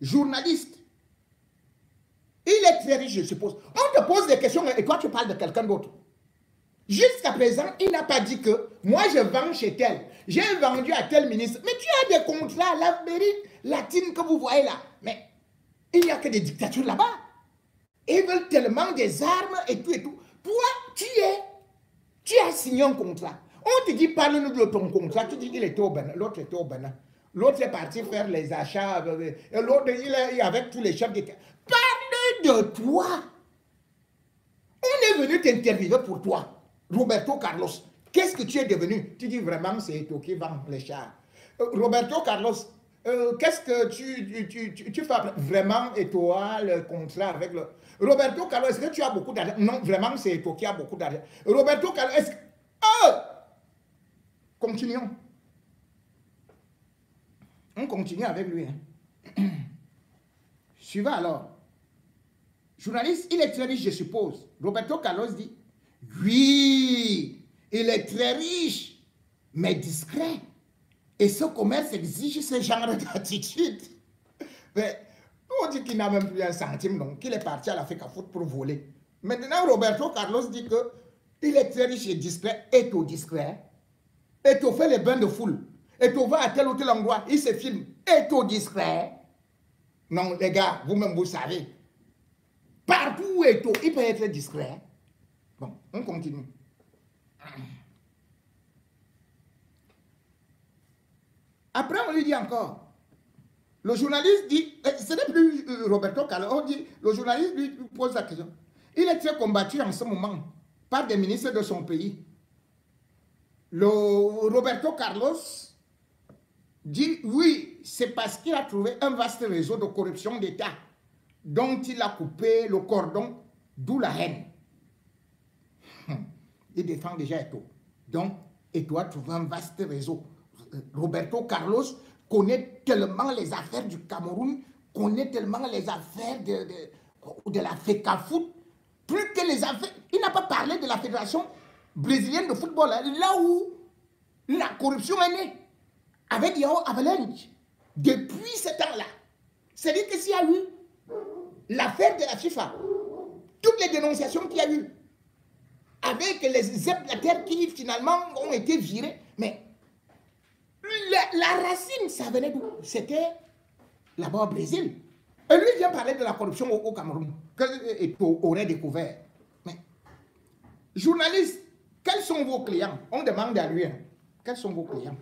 Journaliste. Il est très riche, je suppose. On te pose des questions et toi tu parles de quelqu'un d'autre. Jusqu'à présent, il n'a pas dit que moi je vends chez tel. J'ai vendu à tel ministre. Mais tu as des contrats, l'Amérique latine que vous voyez là. Mais il n'y a que des dictatures là-bas. Ils veulent tellement des armes et tout et tout. Toi, tu as signé un contrat. On te dit, parle-nous de ton contrat. Tu dis qu'il était au Bénin. L'autre était au Bénin. L'autre est parti faire les achats. L'autre, il est avec tous les chefs d'État. Parle de toi. On est venu t'interviewer pour toi. Roberto Carlos, qu'est-ce que tu es devenu? Tu dis vraiment, c'est Eto'o qui vend les chars. Roberto Carlos, qu'est-ce que tu fais vraiment? Eto'o a le contrat avec le... Roberto Carlos, est-ce que tu as beaucoup d'argent? Non, vraiment, c'est Eto'o qui a beaucoup d'argent. Roberto Carlos, est-ce que... Continuons. On continue avec lui. Hein. Suivant alors. Journaliste, il est très riche, je suppose. Roberto Carlos dit, oui, il est très riche, mais discret. Et ce commerce exige ce genre d'attitude. Mais on dit qu'il n'a même plus un centime, donc qu'il est parti à l'Afrique à foot pour voler. Maintenant, Roberto Carlos dit qu'il est très riche et discret, Eto'o discret. Eto'o fait les bains de foule. Eto'o va à tel ou tel endroit, il se filme. Eto'o discret. Non, les gars, vous-même, vous savez. Partout où Eto'o, il peut être discret. Bon, on continue. Après, on lui dit encore. Le journaliste dit, ce n'est plus Roberto Carlos, on dit, le journaliste lui pose la question. Il est très combattu en ce moment par des ministres de son pays. Le Roberto Carlos dit, oui, c'est parce qu'il a trouvé un vaste réseau de corruption d'État dont il a coupé le cordon, d'où la haine. Il défend déjà Eto'o. Donc, Eto'o a trouvé un vaste réseau. Roberto Carlos connaît tellement les affaires du Cameroun, connaît tellement les affaires de la FECAFOOT, plus que les affaires... Il n'a pas parlé de la Fédération brésilienne de football, là où la corruption est née, avec Yao Avalanche. depuis ce temps-là. C'est-à-dire que s'il y a eu l'affaire de la FIFA, toutes les dénonciations qu'il y a eu, avec les Blatter qui finalement ont été virés, mais la racine, ça venait d'où? C'était là-bas au Brésil. Et lui vient parler de la corruption au Cameroun, qu'il aurait découvert. Mais, journaliste, quels sont vos clients? On demande à lui, hein, quels sont vos clients?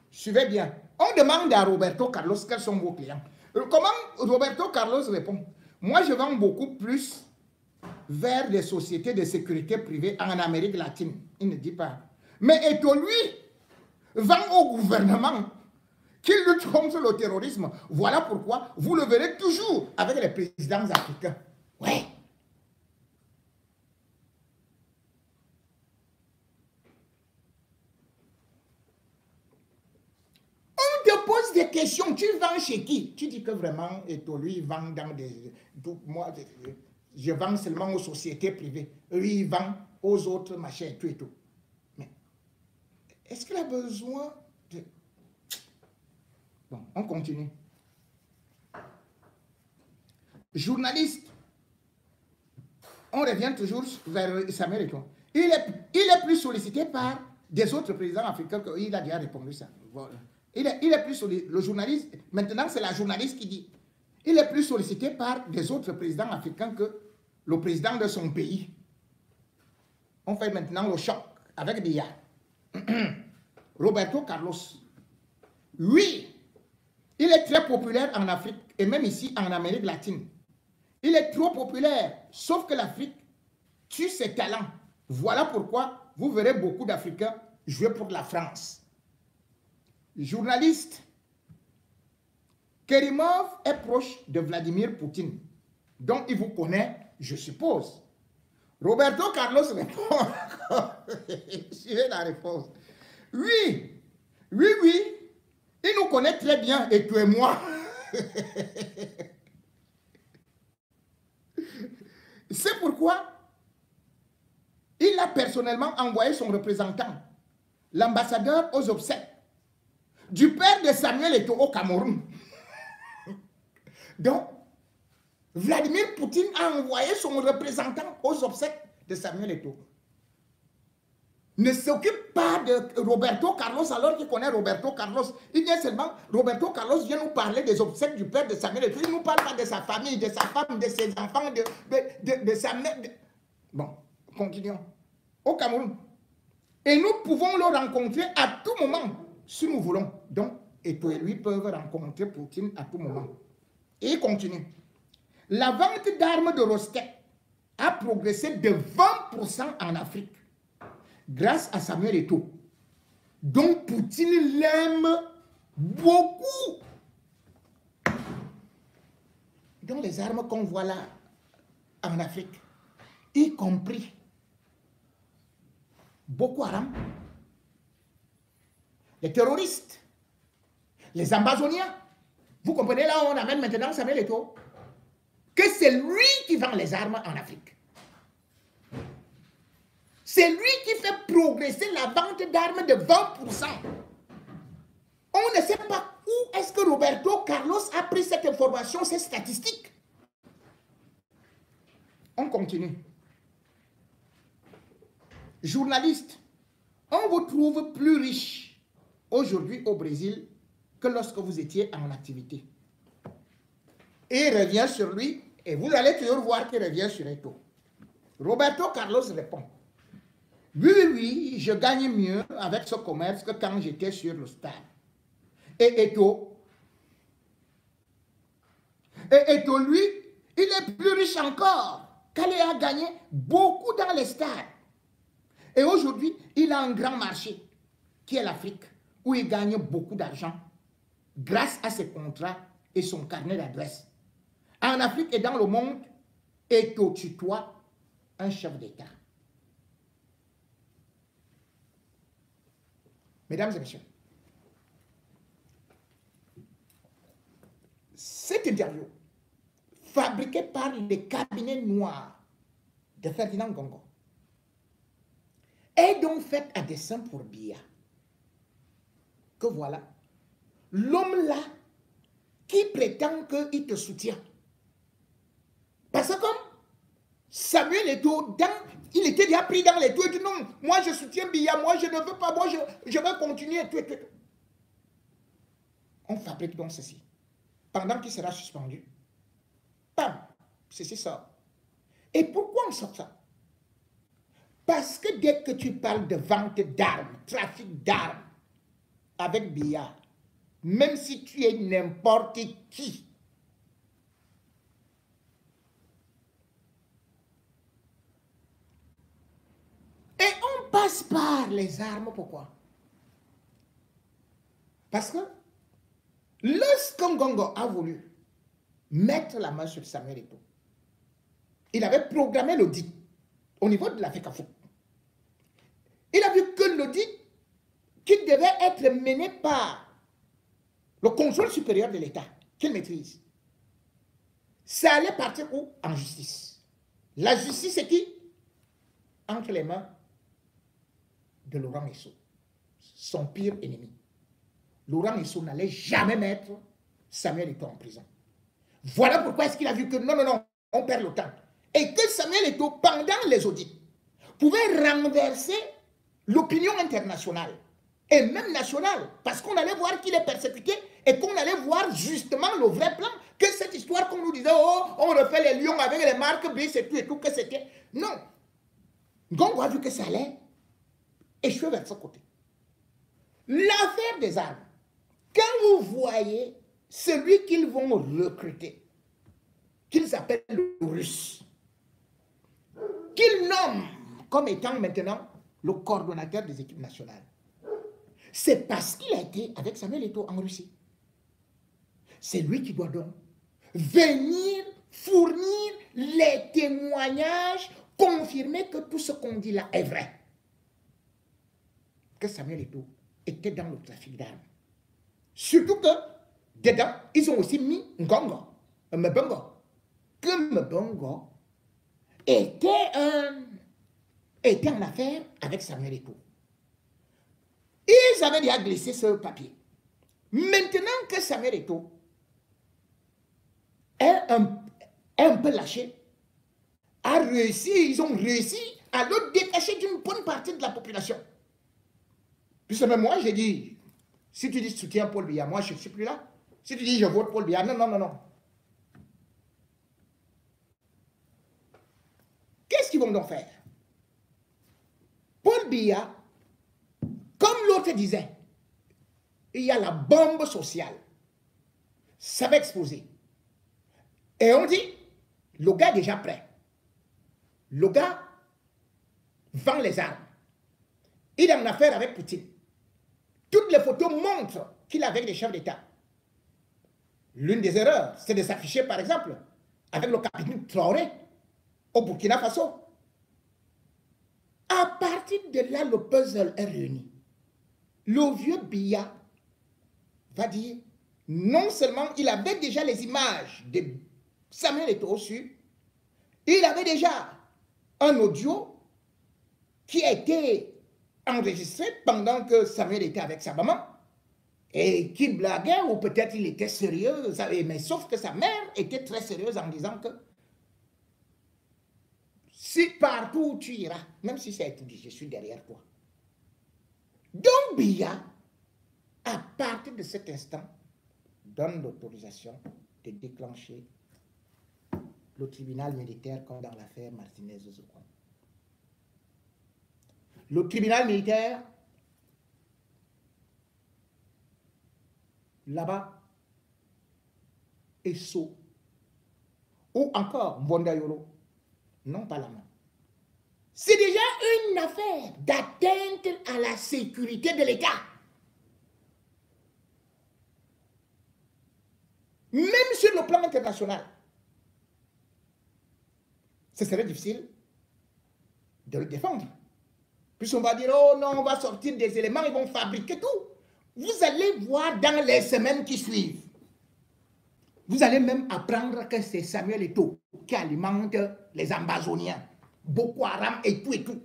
Suivez bien. On demande à Roberto Carlos quels sont vos clients. Comment Roberto Carlos répond? Moi, je vends beaucoup plus vers des sociétés de sécurité privée en Amérique latine. Il ne dit pas. Mais Eto'o, lui, vend au gouvernement qui lutte contre le terrorisme. Voilà pourquoi vous le verrez toujours avec les présidents africains. Ouais. On te pose des questions. Tu vends chez qui? Tu dis que vraiment, Eto'o, lui, il vend dans des... Moi, je vends seulement aux sociétés privées. Lui, il vend aux autres machins, tout et tout. Mais est-ce qu'il a besoin de... Bon, on continue. Journaliste. On revient toujours vers Samuel Eto'o. Il est plus sollicité par des autres présidents africains qu'il a déjà répondu ça. Voilà. Il est plus sollicité. Le journaliste, maintenant c'est la journaliste qui dit. Il est plus sollicité par des autres présidents africains que le président de son pays. On fait maintenant le choc avec Biya. Roberto Carlos. Oui, il est très populaire en Afrique et même ici en Amérique latine. Il est trop populaire, sauf que l'Afrique tue ses talents. Voilà pourquoi vous verrez beaucoup d'Africains jouer pour la France. Journaliste. Kerimov est proche de Vladimir Poutine, donc il vous connaît, je suppose. Roberto Carlos répond. Suivez la réponse. Oui, oui, oui, il nous connaît très bien, et toi et moi. C'est pourquoi il a personnellement envoyé son représentant, l'ambassadeur aux obsèques, du père de Samuel Eto'o au Cameroun. Donc, Vladimir Poutine a envoyé son représentant aux obsèques de Samuel Eto'o. Ne s'occupe pas de Roberto Carlos alors qu'il connaît Roberto Carlos. Il vient seulement, Roberto Carlos vient nous parler des obsèques du père de Samuel Eto'o. Il ne nous parle pas de sa famille, de sa femme, de ses enfants, de sa mère. Bon, continuons. Au Cameroun. Et nous pouvons le rencontrer à tout moment, si nous voulons. Donc, Eto'o et lui peuvent rencontrer Poutine à tout moment. Et il continue. La vente d'armes de Rostek a progressé de 20% en Afrique grâce à Samuel Eto'o. Donc Poutine l'aime beaucoup. Donc les armes qu'on voit là en Afrique, y compris Boko Haram, les terroristes, les Amazoniens. Vous comprenez là où on amène maintenant Samuel Eto'o? Que c'est lui qui vend les armes en Afrique. C'est lui qui fait progresser la vente d'armes de 20%. On ne sait pas où est-ce que Roberto Carlos a pris cette information, ces statistiques. On continue. Journaliste, on vous trouve plus riche aujourd'hui au Brésil que lorsque vous étiez en activité. Et il revient sur lui, et vous allez toujours voir qu'il revient sur Eto'o. Roberto Carlos répond. Oui, oui, oui, je gagne mieux avec ce commerce que quand j'étais sur le stade. Et Eto'o, lui, il est plus riche encore, car il a gagné beaucoup dans les stades. Et aujourd'hui, il a un grand marché, qui est l'Afrique, où il gagne beaucoup d'argent, grâce à ses contrats et son carnet d'adresse. En Afrique et dans le monde, Eto'o tutoie un chef d'État. Mesdames et messieurs, cette interview, fabriquée par les cabinets noirs de Ferdinand Gongo, est donc faite à dessein pour Biya. Que voilà, l'homme-là qui prétend qu'il te soutient. Parce que comme Samuel Eto'o, il était déjà pris dans les tours, il dit non, moi je soutiens Biya, moi je ne veux pas, moi je veux continuer. Tout. On fabrique donc ceci. Pendant qu'il sera suspendu, bam, ceci sort. Et pourquoi on sort ça? Parce que dès que tu parles de vente d'armes, trafic d'armes avec Biya, même si tu es n'importe qui, et on passe par les armes, pourquoi? Parce que lorsqu'un Ngongo a voulu mettre la main sur Samuel Eto'o, il avait programmé l'audit au niveau de la FECAFO. Il a vu que l'audit qui devait être mené par le contrôle supérieur de l'État, qu'il maîtrise, ça allait partir où? En justice. La justice, c'est qui? Entre les mains de Laurent Esso, son pire ennemi. Laurent Esso n'allait jamais mettre Samuel Eto'o en prison. Voilà pourquoi est-ce qu'il a vu que non, on perd le temps. Et que Samuel Eto'o, pendant les audits, pouvait renverser l'opinion internationale et même nationale, parce qu'on allait voir qu'il est persécuté et qu'on allait voir justement le vrai plan, que cette histoire qu'on nous disait, oh, on refait les lions avec les marques Brice et tout, que c'était. Non. Ngongo a vu que ça allait échouer vers ce côté. L'affaire des armes, quand vous voyez celui qu'ils vont recruter, qu'ils appellent le Russe, qu'ils nomment comme étant maintenant le coordonnateur des équipes nationales, c'est parce qu'il a été avec Samuel Eto'o en Russie. C'est lui qui doit donc venir fournir les témoignages, confirmer que tout ce qu'on dit là est vrai. Que Samuel Eto'o était dans le trafic d'armes. Surtout que, dedans, ils ont aussi mis Ngongo, Mbongo. Que Mbongo était en affaire avec Samuel Eto'o. Ils avaient déjà glissé ce papier. Maintenant que Samuel Eto'o est un peu lâché, ils ont réussi à le détacher d'une bonne partie de la population. Puisque même moi, j'ai dit, si tu dis soutiens Paul Biya, moi je ne suis plus là. Si tu dis je vote Paul Biya, non. Qu'est-ce qu'ils vont donc faire? Paul Biya, comme l'autre disait, il y a la bombe sociale. Ça va exploser. Et on dit, le gars est déjà prêt. Le gars vend les armes. Il est en affaire avec Poutine. Toutes les photos montrent qu'il est avec des chefs d'État. L'une des erreurs, c'est de s'afficher, par exemple, avec le capitaine Traoré au Burkina Faso. À partir de là, le puzzle est réuni. Le vieux Biya va dire, non seulement il avait déjà les images de Samuel Eto'o sur, il avait déjà un audio qui a été enregistré pendant que Samuel était avec sa maman et qui blaguait ou peut-être il était sérieux, mais sauf que sa mère était très sérieuse en disant que si partout où tu iras, même si c'est étudié, je suis derrière toi. Donc Biya, à partir de cet instant, donne l'autorisation de déclencher le tribunal militaire comme dans l'affaire Martinez-Zokon. Le tribunal militaire, là-bas, Esso, ou encore Mbondayolo, non pas la main. C'est déjà une affaire d'atteinte à la sécurité de l'État. Même sur le plan international, ce serait difficile de le défendre. Puis on va dire, oh non, on va sortir des éléments, ils vont fabriquer tout. Vous allez voir dans les semaines qui suivent. Vous allez même apprendre que c'est Samuel Eto'o qui alimente les Ambazoniens, Boko Haram et tout et tout.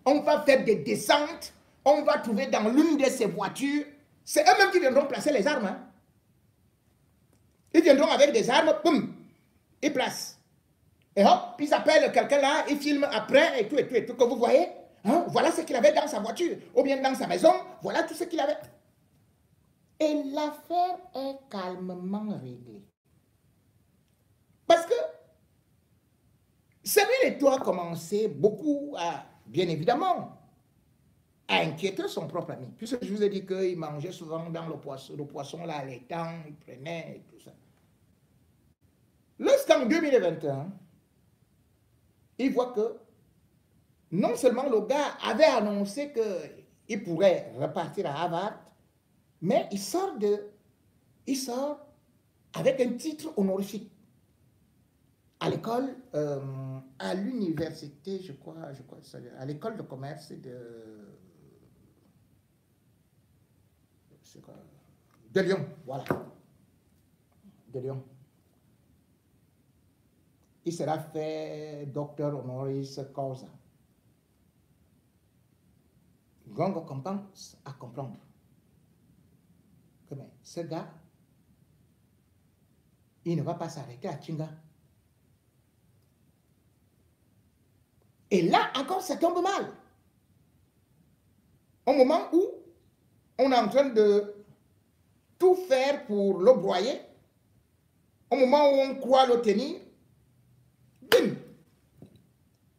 On va faire des descentes, on va trouver dans l'une de ces voitures, c'est eux-mêmes qui viendront placer les armes. Hein. Ils viendront avec des armes, boum, ils placent. Et hop, ils appellent quelqu'un là, ils filment après, et tout, que vous voyez. Hein, voilà ce qu'il avait dans sa voiture, ou bien dans sa maison, voilà tout ce qu'il avait. Et l'affaire est calmement réglée. Parce que Samuel Eto'o a commencé beaucoup à, bien évidemment, à inquiéter son propre ami. Puisque je vous ai dit qu'il mangeait souvent dans le poisson là, les temps, il prenait et tout ça. Lorsqu'en 2021, il voit que non seulement le gars avait annoncé qu'il pourrait repartir à Harvard, mais il sort avec un titre honorifique à l'école, à l'université, je crois, à l'école de commerce de Lyon, voilà, de Lyon. Il sera fait docteur honoris causa. Gongo commence à comprendre que mais, ce gars, il ne va pas s'arrêter à Chinga. Et là, encore, ça tombe mal. Au moment où on est en train de tout faire pour le broyer, au moment où on croit le tenir, bim,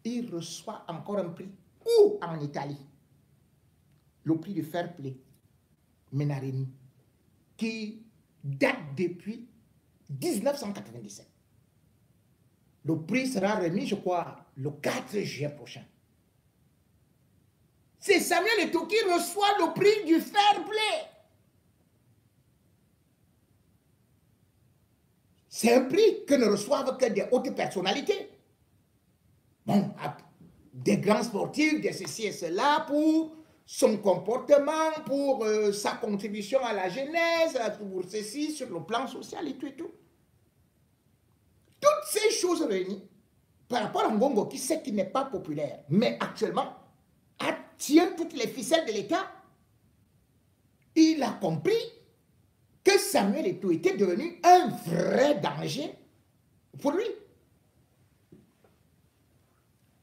il reçoit encore un prix. Où en Italie? Le prix du fair play, Menarini, qui date depuis 1997. Le prix sera remis, je crois, le 4 juillet prochain. C'est Samuel Eto'o qui reçoit le prix du fair play. C'est un prix que ne reçoivent que des hautes personnalités. Bon, des grands sportifs, des ceci et cela, pour son comportement, pour sa contribution à la jeunesse, pour ceci, sur le plan social et tout et tout. Toutes ces choses réunies, par rapport à Ngongo, qui sait qu'il n'est pas populaire, mais actuellement, tient toutes les ficelles de l'État, il a compris que Samuel Eto'o était devenu un vrai danger pour lui.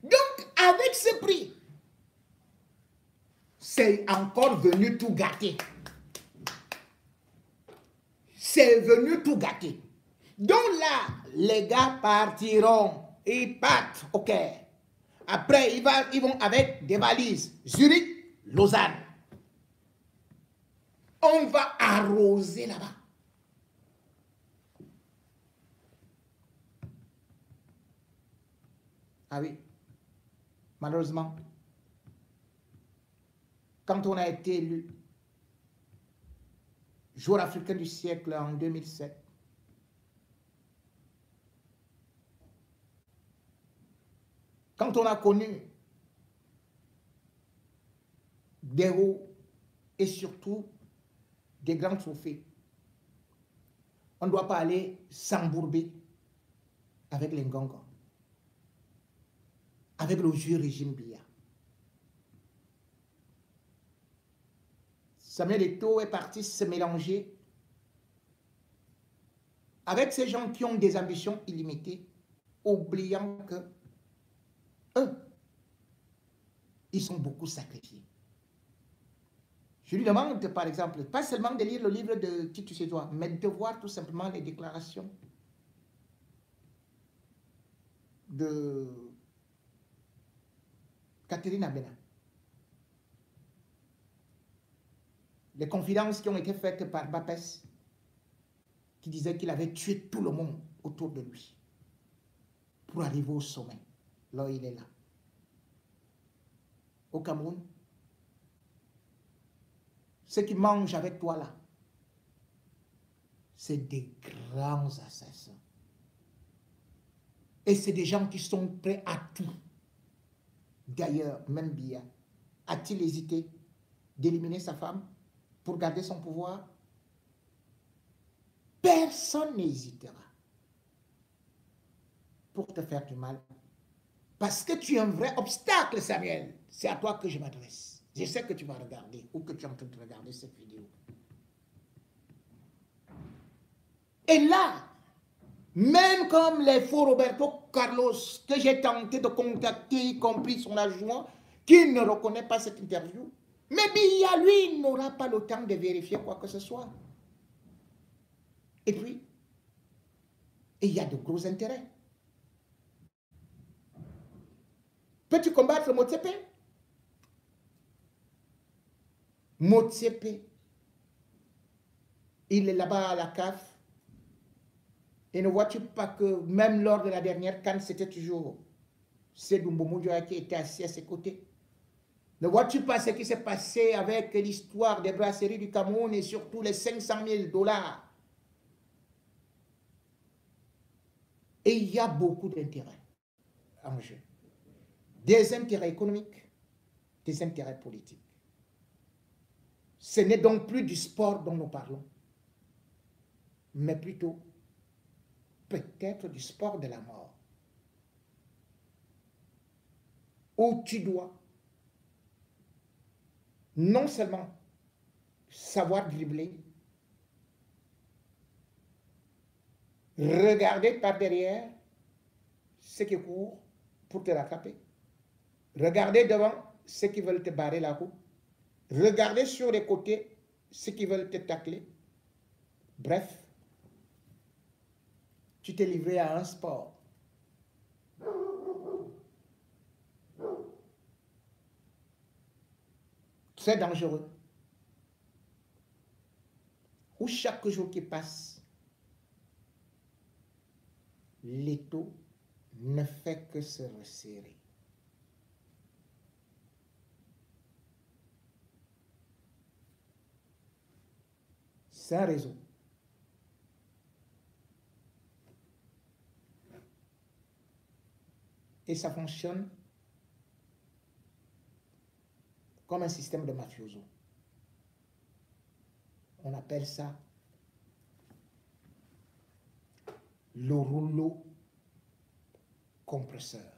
Donc, avec ce prix, c'est encore venu tout gâter. C'est venu tout gâter. Donc là, les gars partiront, ils partent, ok. Après, ils vont avec des valises. Zurich, Lausanne. On va arroser là-bas. Ah oui, malheureusement, quand on a été élu joueur africain du siècle en 2007, quand on a connu des hauts et surtout des grands trophées, on ne doit pas aller s'embourber avec les Ngongo, avec le vieux régime Biya. Samuel Eto'o est parti se mélanger avec ces gens qui ont des ambitions illimitées, oubliant que eux, ils sont beaucoup sacrifiés. Je lui demande, par exemple, pas seulement de lire le livre de Titus Edouard, mais de voir tout simplement les déclarations de Catherine Abena. Les confidences qui ont été faites par Bapes, qui disait qu'il avait tué tout le monde autour de lui pour arriver au sommet. Là, il est là. Au Cameroun, ceux qui mangent avec toi là, c'est des grands assassins. Et c'est des gens qui sont prêts à tout. D'ailleurs, même Biya, a-t-il hésité d'éliminer sa femme pour garder son pouvoir? Personne n'hésitera pour te faire du mal. Parce que tu es un vrai obstacle, Samuel. C'est à toi que je m'adresse. Je sais que tu vas regarder ou que tu es en train de regarder cette vidéo. Et là, même comme les faux Roberto Carlos que j'ai tenté de contacter, y compris son adjoint, qui ne reconnaît pas cette interview, mais Biya, lui, n'aura pas le temps de vérifier quoi que ce soit. Et puis, il y a de gros intérêts. Peux-tu combattre Motsepe? Motsepe, il est là-bas à la CAF. Et ne vois-tu pas que même lors de la dernière CAN, c'était toujours Sédou Mboumoudjoa qui était assis à ses côtés? Ne vois-tu pas ce qui s'est passé avec l'histoire des brasseries du Cameroun et surtout les 500 000 $? Et il y a beaucoup d'intérêts en jeu. Des intérêts économiques, des intérêts politiques. Ce n'est donc plus du sport dont nous parlons, mais plutôt peut-être du sport de la mort, où tu dois non seulement savoir dribbler, regarder par derrière ceux qui courent pour te rattraper, regarder devant ceux qui veulent te barrer la route, regarder sur les côtés ceux qui veulent te tacler. Bref, tu t'es livré à un sport très dangereux, où chaque jour qui passe, l'étau ne fait que se resserrer. C'est un réseau. Et ça fonctionne comme un système de mafioso. On appelle ça le rouleau compresseur.